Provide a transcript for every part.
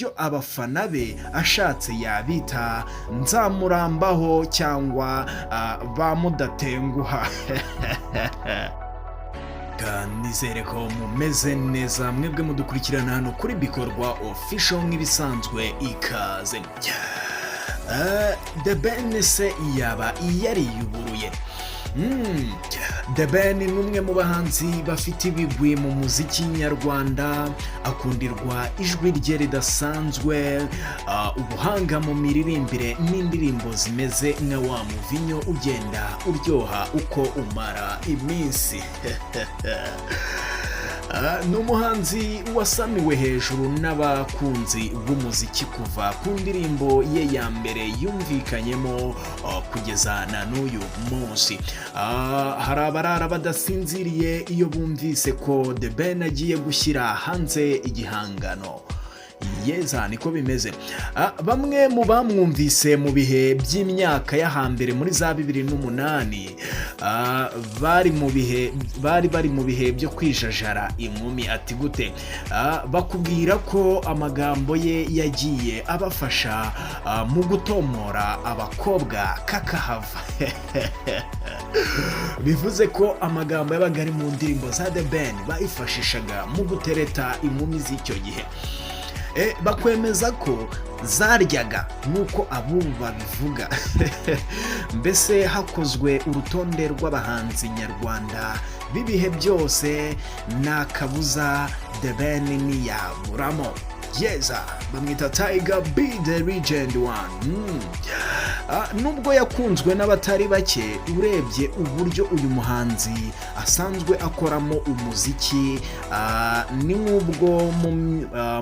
buryo abafana be ashatse yabita nzamurambaho cyangwa bamudatenguha. Nizere ko mumeze neza mwebwe mudukurikirana hano kuri Bikorwa Official nk'ibisanzwe ikaze. The Ben se yaba yariyuburuye. The Ben ni umwe mu bahanzi bafite ibigwi mu muziki nyarwanda, akundirwa ijwi rye ridasanzwe, ubuhanga mu miririmbire n'indirimbo zimeze nka wa muvinyo ugenda uryoha uko umara iminsi. Ni umuhanzi wasamiwe hejuru n'abakunzi b'umuziki kuva ku ndirimbo ye ya mbere yumvikanyemo kugeza na n'uyu munsi. Hari abarara badasinziriye iyo bumvise ko The Ben agiye gushyira hanze igihangano. Yeza niko bimeze. Bamwe mu bamwumvise mu bihe by'imyaka y'ahambere muri za 2008 bari mu bihe byo kwijajara inkumi. Ati gute? Bakubwira ko amagambo ye yagiye abafasha mu gutomora abakobwa kakahava. Bivuze ko amagambo yabaga ari mu ndirimbo za The Ben bayifashishaga mu gutereta inkumi z'icyo gihe. Bakwemeza ko zaryaga nk'uko abubu babivuga. Mbese hakozwe urutonde rw'abahanzi nyarwanda b'ibihe byose, nta kabuza The Ben ntiyaburamo. Yeza bamwita Tiger B the Legend One. Nubwo yakunzwe n'abatari bake, urebye uburyo uyu muhanzi asanzwe akoramo umuziki, ni nk'ubwo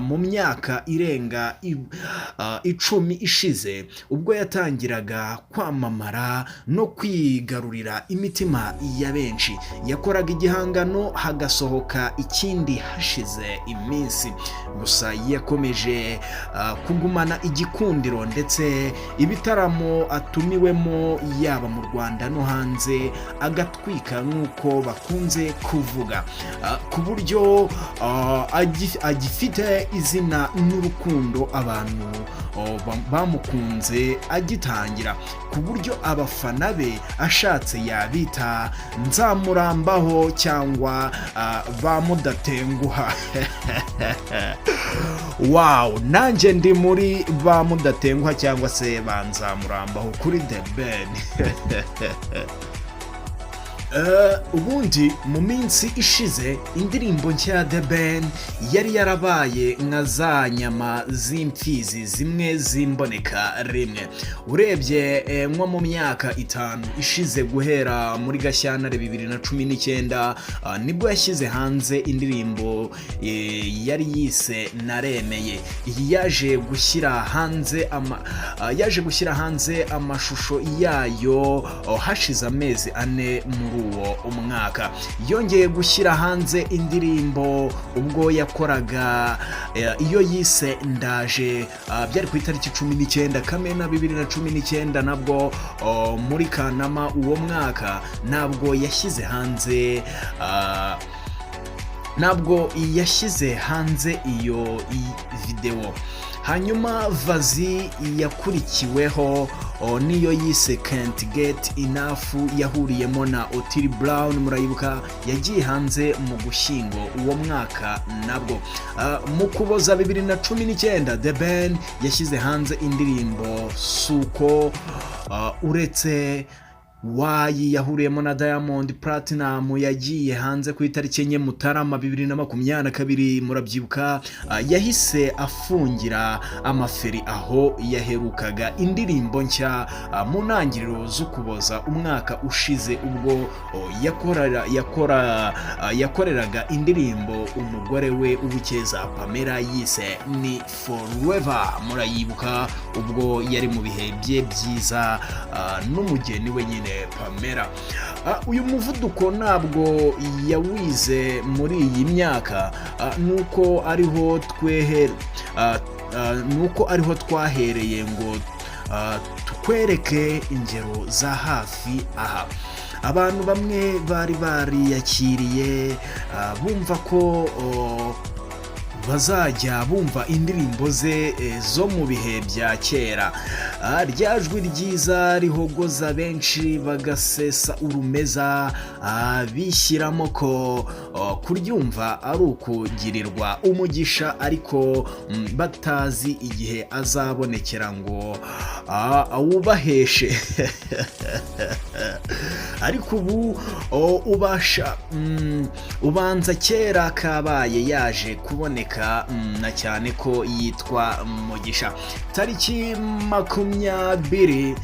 mu myaka irenga 10 ishize, ubwo yatangiraga kwamamara no kwigarurira imitima ya benshi, yakoraga igihangano hagasohoka ikindi hashize iminsi. Gusa yakomeje kugumana igikundiro ndetse ibitaramo atumiwemo yaba mu Rwanda no hanze agatwika nk'uko bakunze kuvuga, ku buryo agifite izina n'urukundo abantu bamukunze agitangira, ku buryo abafana be ashatse yabita nzamurambaho cyangwa bamudatenguha. Wow, nanjye ndi muri bamudatenguha cyangwa se banzamurambaho kuri The Ben. Ubundi mu minsi ishize indirimbo nshya The Ben yari yarabaye nka za nyama z'imfizi zimwe zimboneka rimwe. Urebye nko mu myaka 5 ishize, guhera muri Gashyantare 2019 nibwo yashyize hanze indirimbo yari yise Naremeye. Yaje gushyira hanze amashusho yayo hashize amezi 4 muri uwo umwaka. Yongeye gushyira hanze indirimbo ubwo yakoraga iyo yise Ndaje, byari ku itariki 19 Kamena 2019, nabwo muri Kanama uwo mwaka nabwo yashyize hanze iyo video. Hanyuma Vazi yakurikiweho niyo yise Can't Get Enough, yahuriyemo na Otile Brown, murayibuka, yagiye hanze mu Gushyingo uwo mwaka nabwo. Mu Kuboza 2019 The Ben yashyize hanze indirimbo Suko, uretse Wayi yahuriyemo na Diamond Platinum, yagiye hanze ku itariki 4 Mutarama 2022, murabyibuka. Yahise afungira amaferi aho yaherukaga indirimbo nshya mu ntangiriro z'Ukuboza umwaka ushize, ubwo yakoreraga indirimbo umugore we Uwikeza Pamela yise Ni Forever, murayibuka, ubwo yari mu bihe bye byiza n'umugeni we nyine Pamela. Uyu muvuduko ntabwo yawize muri iyi myaka, nuko ariho twahereye ngo tukwereke ingero za hafi aha. Abantu bamwe bari bariyakiriye bumva ko bazajya bumva indirimbo ze zo mu bihe bya kera. Rya jwi ryiza rihogoza benshi bagasesa urumeza, bishyiramo ko kuryumva ari ukugirirwa umugisha, ariko batazi igihe azabonekera ngo awubaheshe. Ariko ubu ubanza kera kabaye yaje kuboneka, na cyane ko yitwa Mugisha. Tariki 24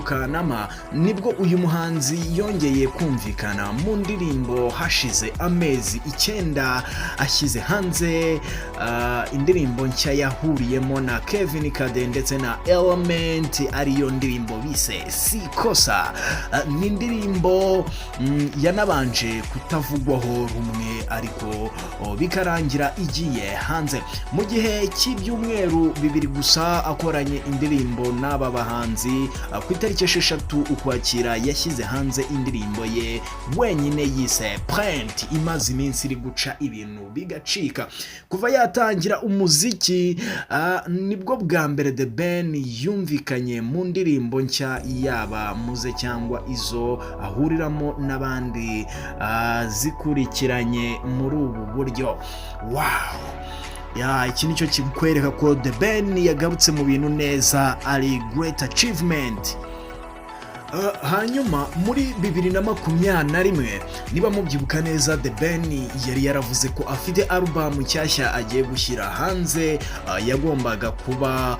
Kanama nibwo uyu muhanzi yongeye kumvikana mu ndirimbo hashize amezi 9 ashyize hanze indirimbo nshya yahuriyemo na Kevin Kade ndetse na Element, ariyo ndirimbo bise Sikosa. Ni indirimbo yanabanje kutavugwaho rumwe, ariko bikarangira igiye hanze mu gihe cy'ibyumweru 2 gusa akoranye indirimbo n'aba bahanzi. Ku itariki 6 Ukwakira yashyize hanze indirimbo ye wenyine yise Print, imaze iminsi iri guca ibintu bigacika. Kuva yatangira umuziki nibwo bwa mbere The Ben yumvikanye mu ndirimbo nshya, yaba muze cyangwa izo ahuriramo n'abandi zikurikiranye muri ubu buryo. Wow, iki nicyo kikwereka ko The Ben yagarutse mu bintu neza, ari great achievement. Hanyuma muri 2021 niba mubyibuka neza, The Ben yari yaravuze ko afite album nshyashya agiye gushyira hanze, yagombaga kuba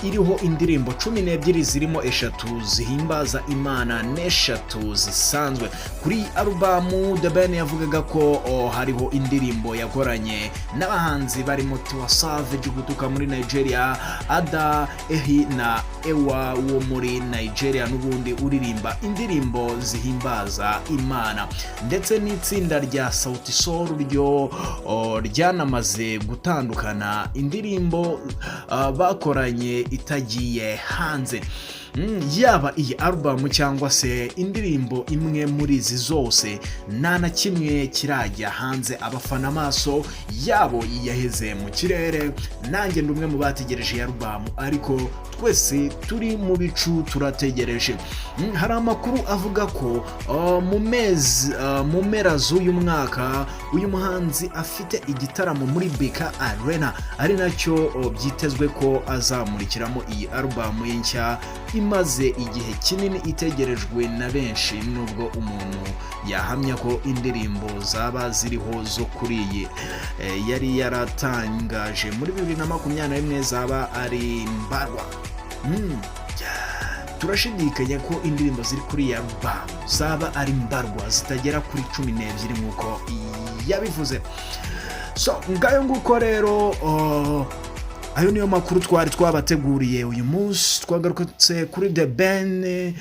iriho indirimbo 12 zirimo 3 zihimbaza Imana n'3 zisanzwe. Kuri album The Ben yavugaga ko hariho indirimbo yakoranye n'abahanzi barimo Tiwa Savage gutuka muri Nigeria, Ada Ehi na Ewa wo muri Nigeria, n'ubundi uririmba indirimbo zihimbaza Imana, ndetse n'itsinda rya Sauti Sol ryo ryanamaze gutandukana, indirimbo bakoranye itagiye hanze. Yaba iyi album cyangwa se indirimbo imwe muri izi zose, nta na kimwe kirajya hanze. Abafana amaso yabo yaheze mu kirere, nanjye ndi umwe mu bategereje iyi album, ariko twese turi mu bicu turategereje. Hari amakuru avuga ko mu mpera z'uyu mwaka uyu muhanzi afite igitaramo muri BK Arena, ari nacyo byitezwe ko azamurikiramo iyi album ye nshya imaze igihe kinini itegerejwe na benshi, nubwo umuntu yahamya ko indirimbo zaba ziriho zo kuri iyi yari yaratangaje muri 2021 zaba ari mbarwa. Turashidikanya ko indirimbo ziri kuri ya album zaba ari mbarwa, zitagera kuri 12 nk'uko yabivuze. So ngayo nguko rero, ayo niyo makuru twari twabateguriye uyu munsi. Twagarutse kuri The Ben.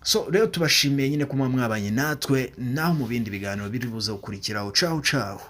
So rero tubashimiye nyine kuma mwabanye natwe, naho mu bindi biganiro biri buze gukurikiraho. Ciao ciao.